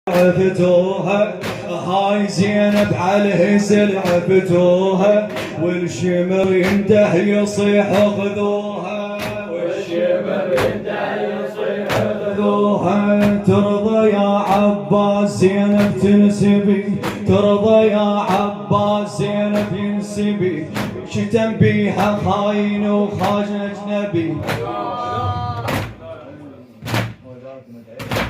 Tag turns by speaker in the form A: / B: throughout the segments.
A: عفتوها هاي زينب على الهزل عفتوها والشمر يمدح يصيح خذوها والشمر يمدح يصيح خذوها ترضى يا عباس زينب تنسبي ترضى يا عباس زينب ينسبي شتم بيها خاين وخاين اجنبي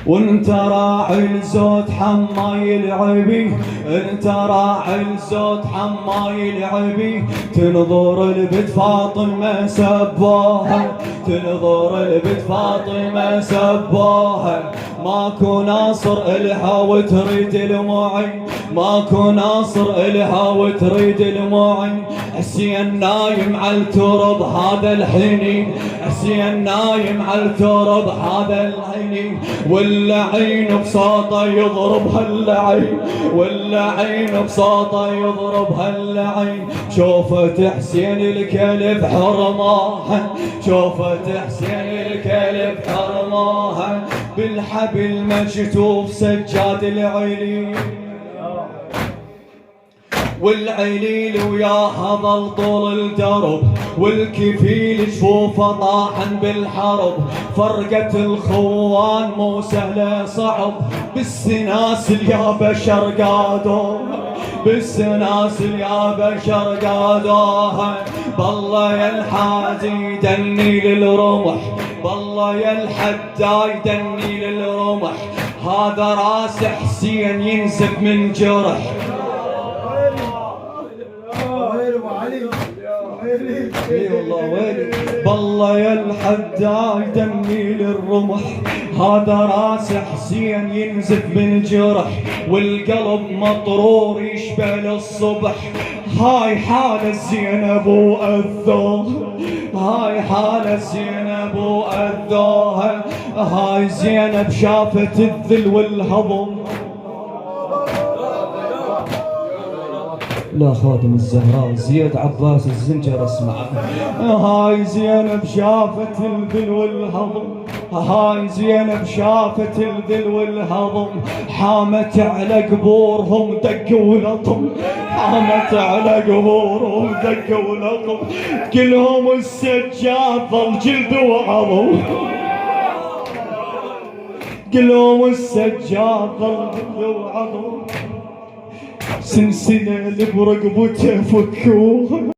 A: وانت راعي الزود حماي العبي انت راعي الزود حماي العبي تنظر لبت فاطمة سبوها تنظر لبت فاطمة سبوها ماكو ناصر الها وتريد المعين ماكو ناصر الها وتريد المعين حسين نايم على الترب هذا الحنين حسين نايم على الترب هذا الحنين واللعين بساطة يضرب هاللعين واللعين بساطة يضرب هاللعين شوفت حسين الكلب حرماها شوفت حسين الكلب حرماها بالحبل مكتوب سجاد العليل والعليل وياها ظل طول الدرب والكفيل جفوفه طاحن بالحرب فرقة الخوان مو سهلة صعب بالسناسل يا بشر قادوها بالسناسل يا بشر قادوها بالله يا الحادي دني للرمح بالله يا الحداي دني للرمح هذا راس حسين ينزف من جرح بالله يا الحداي دمي للرمح هذا راس حسين ينزف من جرح والقلب مطرور يشبه الصبح هاي حالة زينب وأذوها هاي حالة زينب وأذوها هاي زينب شافت الذل والهضم لا خادم الزهراء زياد عباس الزنجر اسمع هاي زينب شافت الذل والهضم هاي زينب شافت الذل والهضم حامت على قبورهم دق ولطم حامت على قبورهم دق ولطم كلهم السجاد ظل جلد وعظم كلهم السجاد ظل جلد وعظم سلسلة اللي برقبته فكوها